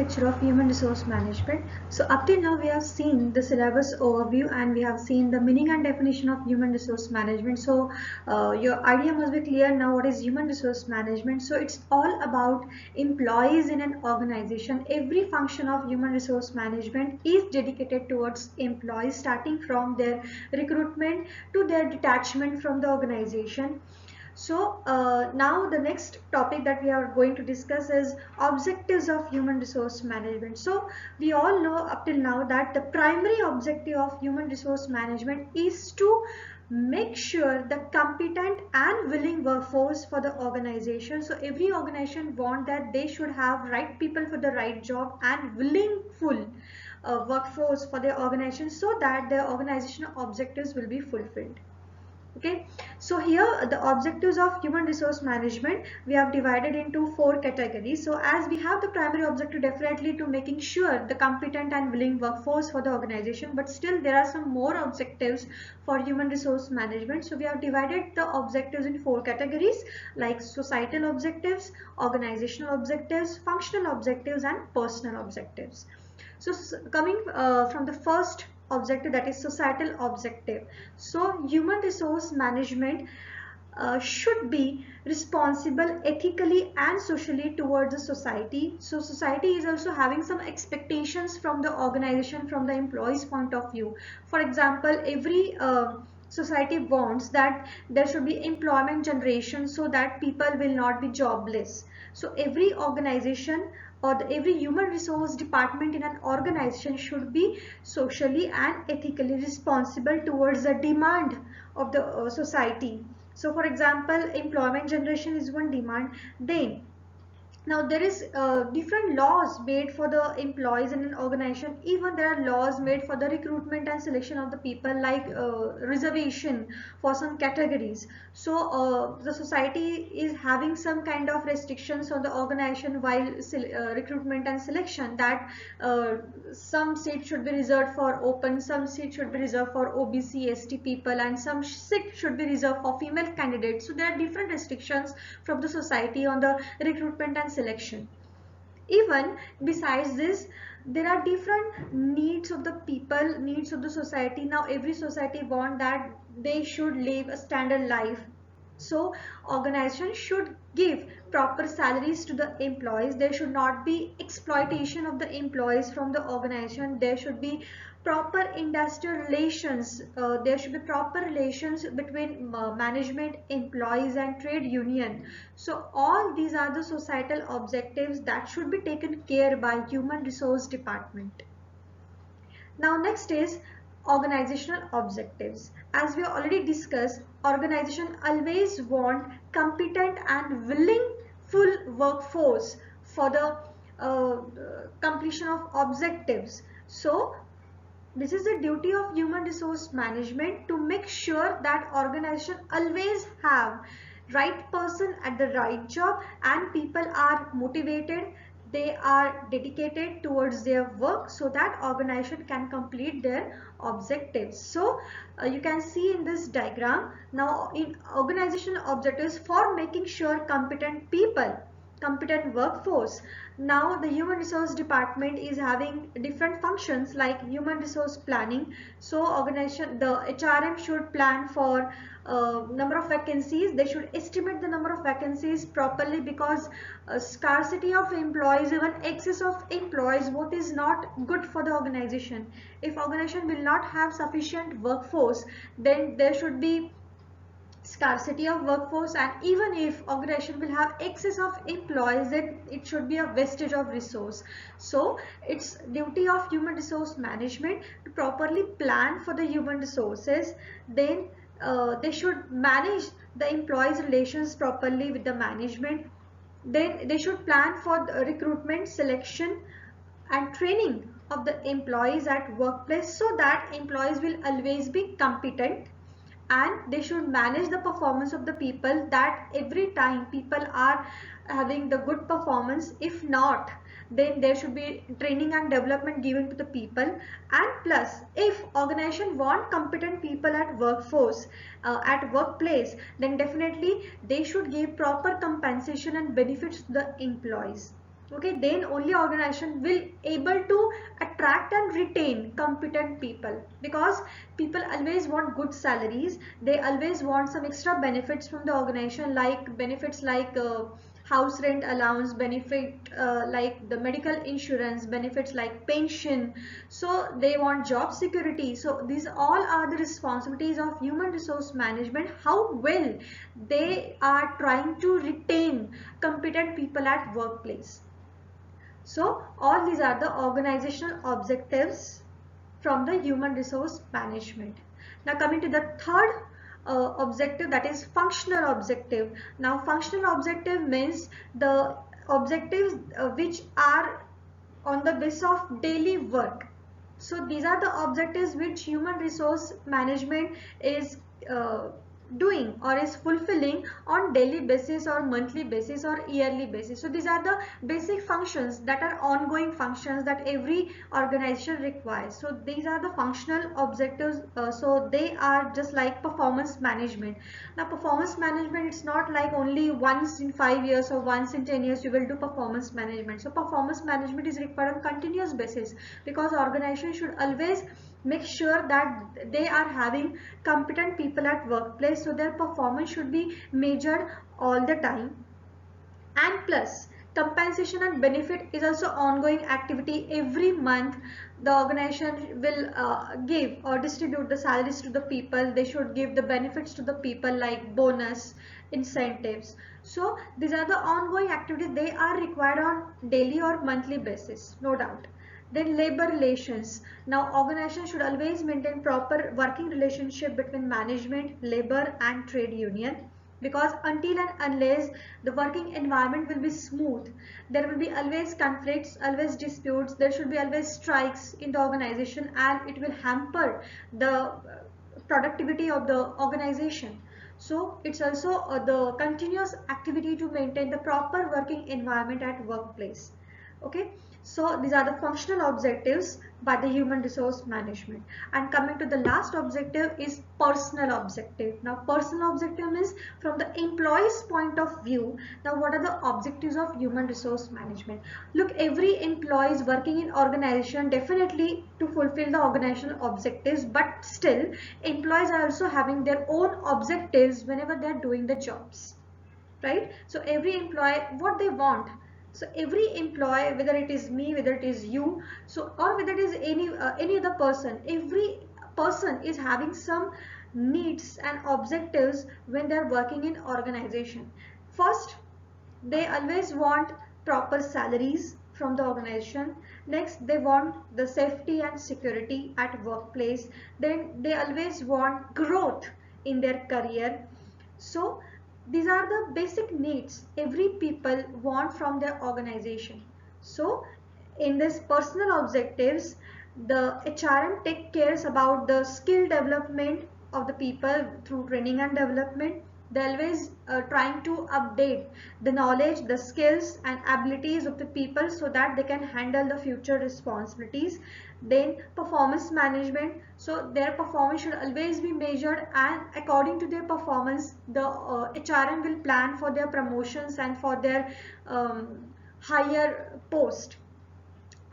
lecture of Human Resource Management. So up till now we have seen the syllabus overview and we have seen the meaning and definition of Human Resource Management. So your idea must be clear now what is Human Resource Management. So it's all about employees in an organization. Every function of Human Resource Management is dedicated towards employees, starting from their recruitment to their detachment from the organization. So now the next topic that we are going to discuss is objectives of human resource management. So we all know up till now that the primary objective of human resource management is to make sure the competent and willing workforce for the organization. So every organization want that they should have right people for the right job and willing full workforce for their organization so that their organizational objectives will be fulfilled. Okay, so here the objectives of human resource management we have divided into 4 categories. So as we have the primary objective definitely to making sure the competent and willing workforce for the organization, but still there are some more objectives for human resource management. So we have divided the objectives in 4 categories like societal objectives, organizational objectives, functional objectives and personal objectives. So coming from the first objective, that is societal objective. So human resource management should be responsible ethically and socially towards the society. So society is also having some expectations from the organization, from the employees point of view. For example, every society wants that there should be employment generation so that people will not be jobless. So every organization or every human resource department in an organization should be socially and ethically responsible towards the demand of the society. So for example, employment generation is one demand. Then now there is different laws made for the employees in an organization. Even there are laws made for the recruitment and selection of the people, like reservation for some categories. So the society is having some kind of restrictions on the organization while recruitment and selection, that some seats should be reserved for open, some seats should be reserved for OBC ST people, and some seats should be reserved for female candidates. So there are different restrictions from the society on the recruitment and selection. Even besides this, there are different needs of the people, needs of the society. Now every society want that they should live a standard life. So organization should give proper salaries to the employees. There should not be exploitation of the employees from the organization. There should be proper industrial relations. There should be proper relations between management, employees and trade union. So all these are the societal objectives that should be taken care by human resource department. Now next is organizational objectives. As we already discussed, organization always want competent and willing full workforce for the completion of objectives. So this is the duty of human resource management, to make sure that organization always have right person at the right job and people are motivated, they are dedicated towards their work, so that organization can complete their objectives. So you can see in this diagram, now in organizational objectives for making sure competent people, competent workforce. Now the human resource department is having different functions like human resource planning. So organization, the HRM should plan for number of vacancies. They should estimate the number of vacancies properly, because scarcity of employees, even excess of employees, both is not good for the organization. If organization will not have sufficient workforce, then there should be scarcity of workforce, and even if organization will have excess of employees, then it should be a wastage of resource. So it's duty of human resource management to properly plan for the human resources. Then they should manage the employees relations properly with the management. Then they should plan for the recruitment, selection and training of the employees at workplace, so that employees will always be competent. And they should manage the performance of the people, that every time people are having the good performance. If not, then there should be training and development given to the people. And plus, if organization want competent people at workforce, at workplace, then definitely they should give proper compensation and benefits to the employees. Okay, then only organization will able to attract and retain competent people, because people always want good salaries. They always want some extra benefits from the organization, like benefits like house rent allowance benefit, like the medical insurance benefits like pension. So they want job security. So these all are the responsibilities of human resource management, how well they are trying to retain competent people at workplace. So all these are the organizational objectives from the human resource management. Now coming to the third objective, that is functional objective. Now functional objective means the objectives which are on the basis of daily work. So these are the objectives which human resource management is uh, doing or is fulfilling on daily basis or monthly basis or yearly basis. So these are the basic functions that are ongoing functions that every organization requires. So these are the functional objectives. So they are just like performance management. Now performance management, it's not like only once in 5 years or once in 10 years you will do performance management. So performance management is required on continuous basis, because organization should always make sure that they are having competent people at workplace, so their performance should be measured all the time. And plus compensation and benefit is also ongoing activity. Every month the organization will give or distribute the salaries to the people. They should give the benefits to the people like bonus, incentives. So these are the ongoing activities, they are required on daily or monthly basis, no doubt. Then labor relations. Now organization should always maintain proper working relationship between management, labor and trade union, because until and unless the working environment will be smooth, there will be always conflicts, always disputes, there should be always strikes in the organization, and it will hamper the productivity of the organization. So it's also the continuous activity to maintain the proper working environment at workplace. Okay, so these are the functional objectives by the human resource management. And coming to the last objective is personal objective. Now personal objective means from the employee's point of view. Now what are the objectives of human resource management? Look, every employee is working in organization definitely to fulfill the organizational objectives, but still employees are also having their own objectives whenever they are doing the jobs, right? So every employee, what they want, so every employee, whether it is me, whether it is you, so or whether it is any other person, every person is having some needs and objectives when they are working in organization. First, they always want proper salaries from the organization. Next, they want the safety and security at workplace. Then they always want growth in their career. So these are the basic needs every people want from their organization. So in this personal objectives, the HRM take cares about the skill development of the people through training and development. They always trying to update the knowledge, the skills and abilities of the people so that they can handle the future responsibilities. Then performance management, so their performance should always be measured, and according to their performance the HRM will plan for their promotions and for their higher post.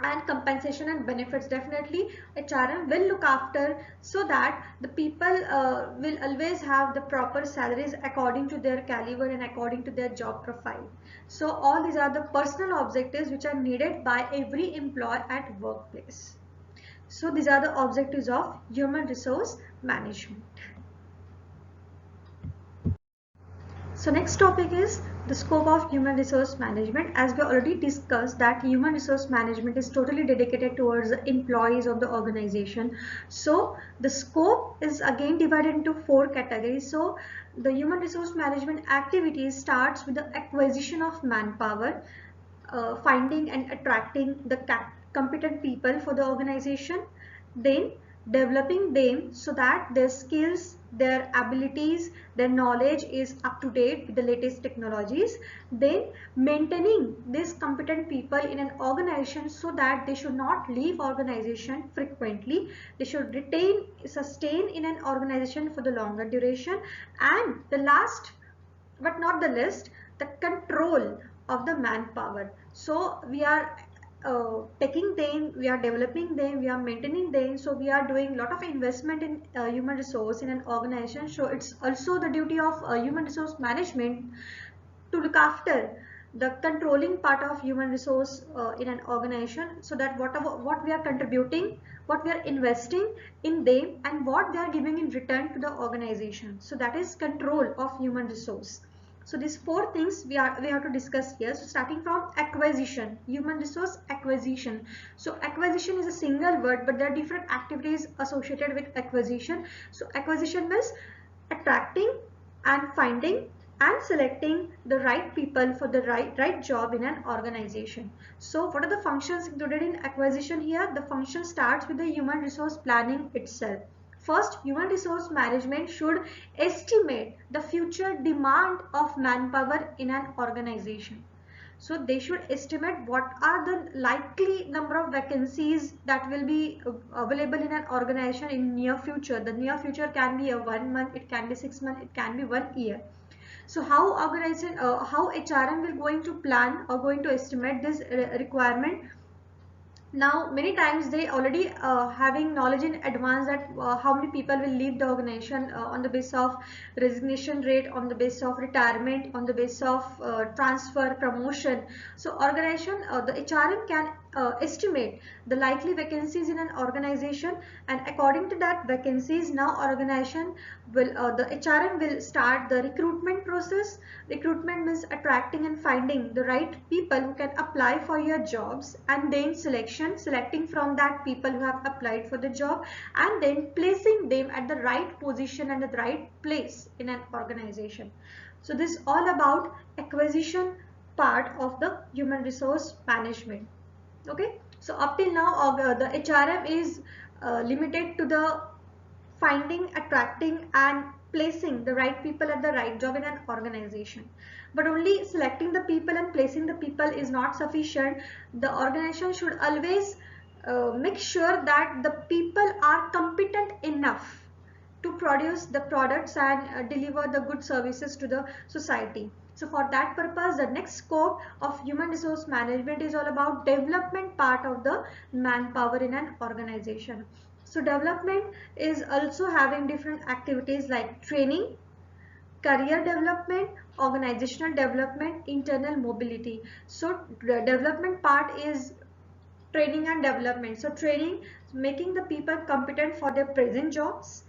And compensation and benefits, definitely HRM will look after so that the people will always have the proper salaries according to their caliber and according to their job profile. So all these are the personal objectives which are needed by every employee at workplace. So these are the objectives of human resource management. So next topic is the scope of human resource management. As we already discussed that human resource management is totally dedicated towards the employees of the organization. So the scope is again divided into 4 categories. So the human resource management activities starts with the acquisition of manpower, finding and attracting the competent people for the organization, then developing them so that their skills, their abilities, their knowledge is up to date with the latest technologies, then maintaining these competent people in an organization so that they should not leave organization frequently, they should retain, sustain in an organization for the longer duration, and the last but not the least, the control of the manpower. So we are taking them, we are developing them, we are maintaining them. So we are doing a lot of investment in human resource in an organization. So it's also the duty of human resource management to look after the controlling part of human resource in an organization, so that what we are contributing, what we are investing in them, and what they are giving in return to the organization. So that is control of human resource. So these four things we have to discuss here. So starting from acquisition, human resource acquisition. So acquisition is a single word, but there are different activities associated with acquisition. So acquisition means attracting and finding and selecting the right people for the right job in an organization. So what are the functions included in acquisition here? The function starts with the human resource planning itself. First, human resource management should estimate the future demand of manpower in an organization. So they should estimate what are the likely number of vacancies that will be available in an organization in near future. The near future can be a 1 month, it can be 6 months, it can be 1 year. So how organization, how HRM will going to plan or going to estimate this requirement? Now many times they already having knowledge in advance that how many people will leave the organization on the basis of resignation rate, on the basis of retirement, on the basis of transfer, promotion. So organization, the HRM can estimate the likely vacancies in an organization, and according to that vacancies, now organization will the HRM will start the recruitment process. Recruitment means attracting and finding the right people who can apply for your jobs, and then selecting from that people who have applied for the job, and then placing them at the right position and the right place in an organization. So this is all about acquisition part of the human resource management. Okay, so up till now the HRM is limited to the finding, attracting and placing the right people at the right job in an organization. But only selecting the people and placing the people is not sufficient. The organization should always make sure that the people are competent enough to produce the products and deliver the good services to the society. So for that purpose, the next scope of human resource management is all about development part of the manpower in an organization. So development is also having different activities like training, career development, organizational development, internal mobility. So the development part is training and development. So training, making the people competent for their present jobs,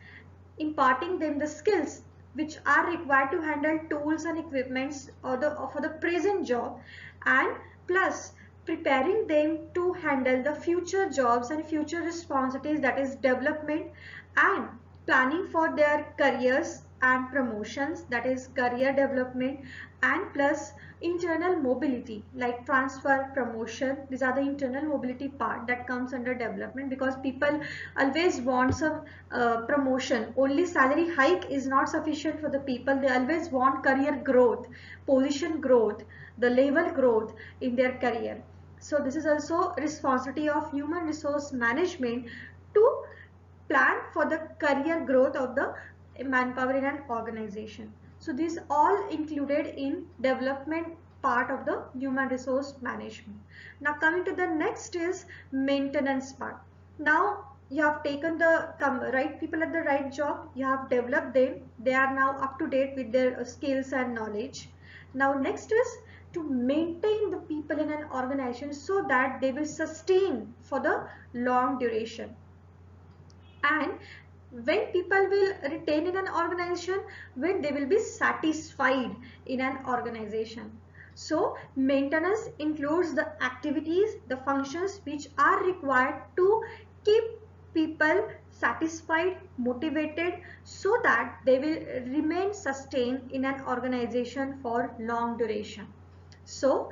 imparting them the skills which are required to handle tools and equipments or for the present job, and plus preparing them to handle the future jobs and future responsibilities, that is development, and planning for their careers and promotions, that is career development, and plus internal mobility like transfer, promotion. These are the internal mobility part that comes under development, because people always want some promotion. Only salary hike is not sufficient for the people. They always want career growth, position growth, the level growth in their career. So this is also responsibility of human resource management to plan for the career growth of the manpower in an organization. So these all included in development part of the human resource management. Now coming to the next is maintenance part. Now you have taken the right people at the right job, you have developed them, they are now up to date with their skills and knowledge. Now next is to maintain the people in an organization so that they will sustain for the long duration. And when people will retain in an organization, when they will be satisfied in an organization. So maintenance includes the activities, the functions which are required to keep people satisfied, motivated, so that they will remain sustained in an organization for long duration. So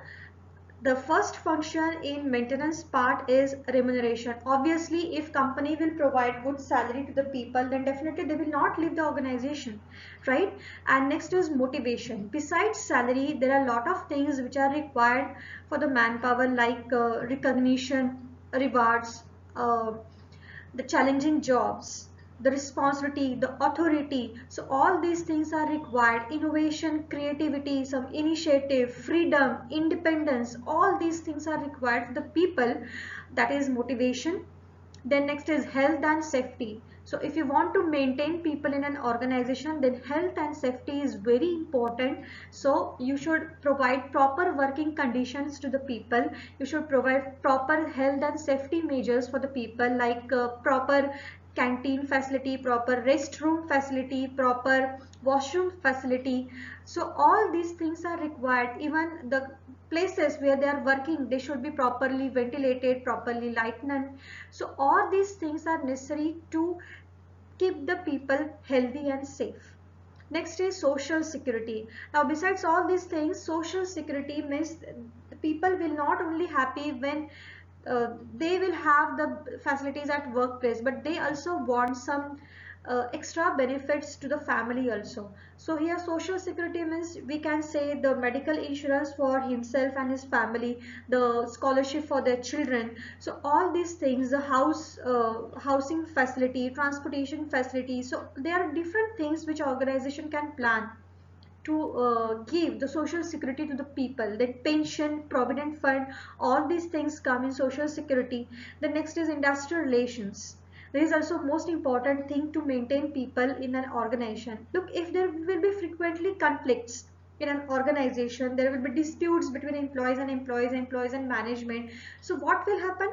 the first function in maintenance part is remuneration. Obviously, if company will provide good salary to the people, then definitely they will not leave the organization, right? And next is motivation. Besides salary, there are a lot of things which are required for the manpower, like recognition, rewards, the challenging jobs, the responsibility, the authority. So all these things are required. Innovation, creativity, some initiative, freedom, independence, all these things are required for the people. That is motivation. Then next is health and safety. So if you want to maintain people in an organization, then health and safety is very important. So you should provide proper working conditions to the people. You should provide proper health and safety measures for the people, like proper canteen facility, proper restroom facility, proper washroom facility. So all these things are required. Even the places where they are working, they should be properly ventilated, properly lightened. So all these things are necessary to keep the people healthy and safe. Next is social security. Now besides all these things, social security means the people will not only happy when they will have the facilities at workplace, but they also want some extra benefits to the family also. So here social security means we can say the medical insurance for himself and his family, the scholarship for their children. So all these things, the housing facility, transportation facility. So there are different things which organization can plan to give the social security to the people. Then pension, provident fund, all these things come in social security. The next is industrial relations. There is also most important thing to maintain people in an organization. Look, if there will be frequently conflicts in an organization, there will be disputes between employees and management. So what will happen?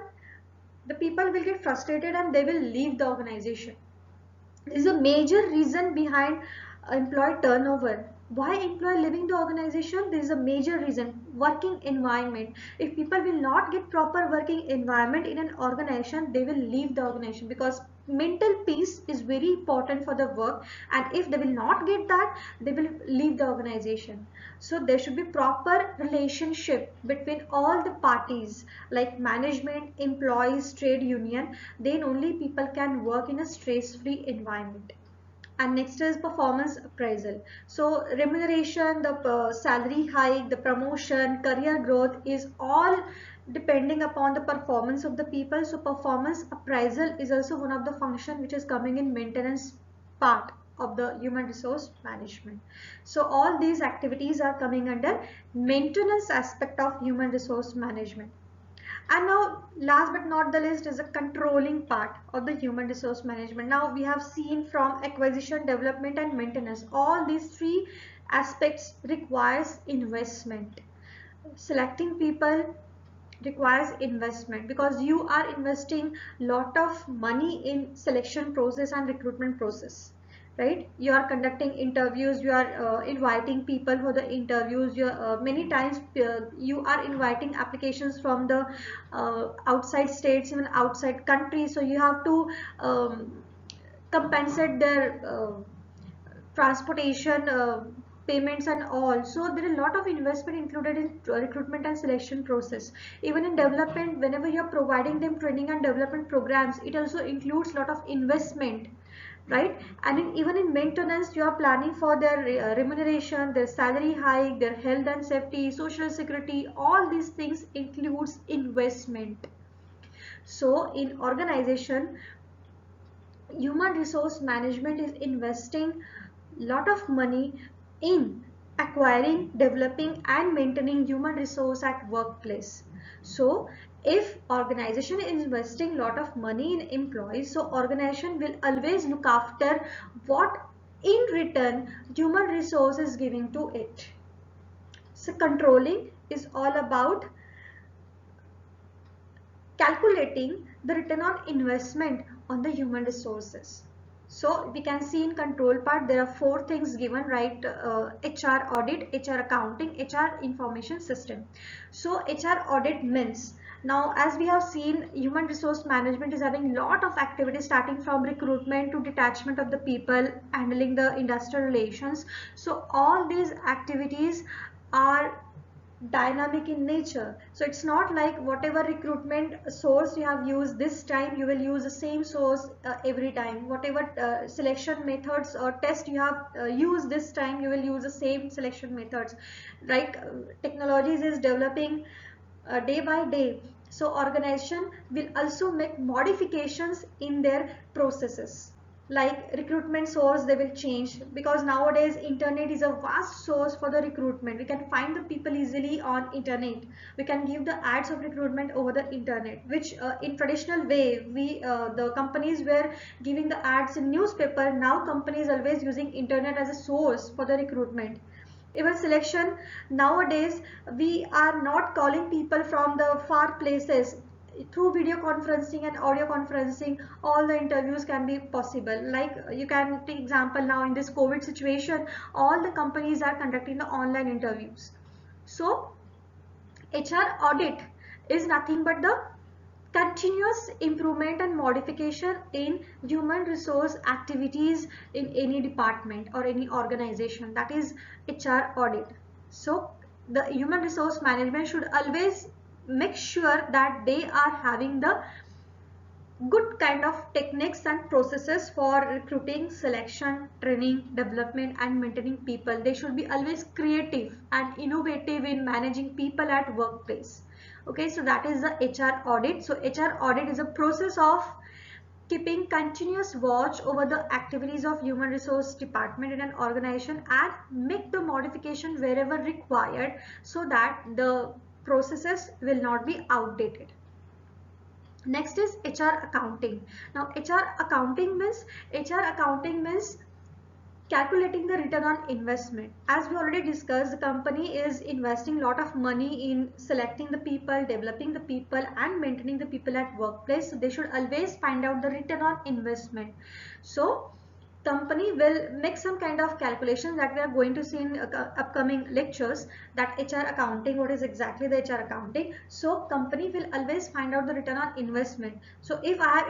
The people will get frustrated and they will leave the organization. This is a major reason behind employee turnover. Why employee leaving the organization? There is a major reason: working environment. If people will not get proper working environment in an organization, they will leave the organization, because mental peace is very important for the work, and if they will not get that, they will leave the organization. So there should be proper relationship between all the parties, like management, employees, trade union. Then only people can work in a stress-free environment. And next is performance appraisal. So remuneration, the salary hike, the promotion, career growth is all depending upon the performance of the people. So performance appraisal is also one of the function which is coming in maintenance part of the human resource management. So all these activities are coming under maintenance aspect of human resource management. And now last but not the least is the controlling part of the human resource management. Now we have seen from acquisition, development and maintenance. All these three aspects requires investment. Selecting people requires investment, because you are investing lot of money in selection process and recruitment process, right? You are conducting interviews, you are inviting people for the interviews. You many times you are inviting applications from the outside states, even outside countries. So you have to compensate their transportation payments and all. So there is a lot of investment included in recruitment and selection process. Even in development, whenever you are providing them training and development programs, it also includes a lot of investment, right? And even in maintenance, you are planning for their remuneration, their salary hike, their health and safety, social security. All these things includes investment. So in organization, human resource management is investing lot of money in acquiring, developing and maintaining human resource at workplace. So if organization is investing lot of money in employees, so organization will always look after what in return human resource is giving to it. So controlling is all about calculating the return on investment on the human resources. So we can see in control part there are four things given, right? HR audit, HR accounting, HR information system. So HR audit means, now as we have seen, human resource management is having lot of activities starting from recruitment to detachment of the people, handling the industrial relations. So all these activities are dynamic in nature. So it's not like whatever recruitment source you have used this time, you will use the same source every time. Whatever selection methods or test you have used this time, you will use the same selection methods, right? Technologies is developing day by day. So organization will also make modifications in their processes. like recruitment source, they will change, because nowadays internet is a vast source for the recruitment. We can find the people easily on internet. We can give the ads of recruitment over the internet, which in traditional way we the companies were giving the ads in newspaper. Now companies always using internet as a source for the recruitment. Even selection, nowadays we are not calling people from the far places. Through video conferencing and audio conferencing, all the interviews can be possible. Like you can take example, now in this COVID situation, all the companies are conducting the online interviews. So HR audit is nothing but the continuous improvement and modification in human resource activities in any department or any organization. That is HR audit. So the human resource management should always make sure that they are having the good kind of techniques and processes for recruiting, selection, training, development and maintaining people. They should be always creative and innovative in managing people at workplace. Okay, so that is the HR audit. So HR audit is a process of keeping continuous watch over the activities of human resource department in an organization and make the modification wherever required, so that the processes will not be outdated. Next is HR accounting. Now HR accounting means calculating the return on investment. As we already discussed, the company is investing a lot of money in selecting the people, developing the people and maintaining the people at workplace. So they should always find out the return on investment. So company will make some kind of calculations that we are going to see in upcoming lectures, that HR accounting, what is exactly the HR accounting. So company will always find out the return on investment. So if I have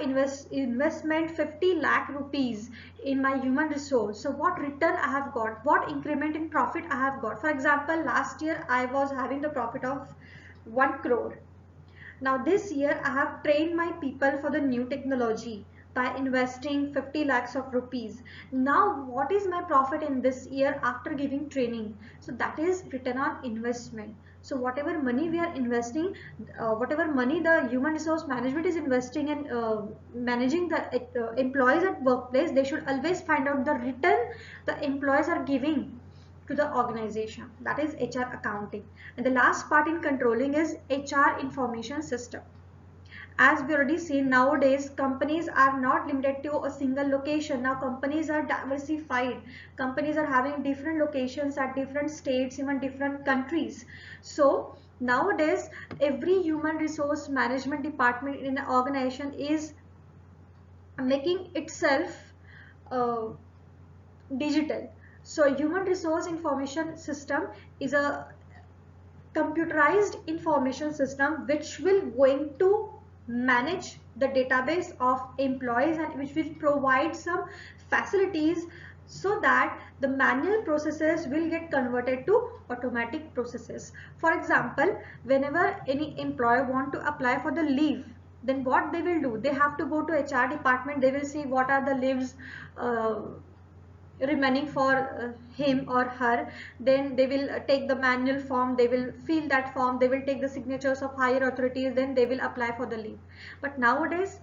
investment 50 lakh rupees in my human resource, so what return I have got, what increment in profit I have got. For example, last year I was having the profit of 1 crore. Now this year I have trained my people for the new technology by investing 50 lakhs of rupees. Now what is my profit in this year after giving training? So that is return on investment. So whatever money we are investing, whatever money the human resource management is investing in managing the employees at workplace, they should always find out the return the employees are giving to the organization. That is HR accounting. And the last part in controlling is HR information system. As we already seen, nowadays companies are not limited to a single location. Now companies are diversified. Companies are having different locations at different states, even different countries. So nowadays every human resource management department in an organization is making itself uh, digital. So human resource information system is a computerized information system which will going to manage the database of employees and which will provide some facilities, so that the manual processes will get converted to automatic processes. For example, whenever any employee want to apply for the leave, then what they will do, they have to go to HR department. They will see what are the leaves remaining for him or her. Then they will take the manual form, they will fill that form, they will take the signatures of higher authorities, then they will apply for the leave. But nowadays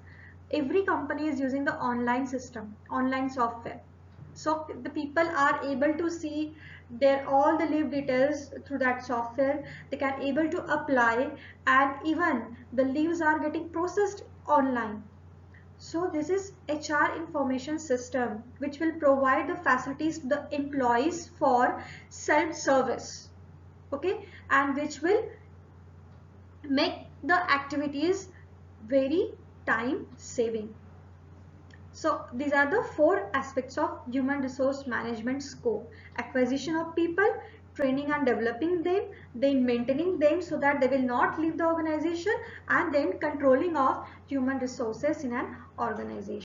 every company is using the online system, online software. So the people are able to see their all the leave details through that software. They can able to apply, and even the leaves are getting processed online. So this is HR information system which will provide the facilities to the employees for self-service, okay, and which will make the activities very time saving. So these are the four aspects of human resource management scope: acquisition of people, training and developing them, then maintaining them so that they will not leave the organization, and then controlling of human resources in an organization.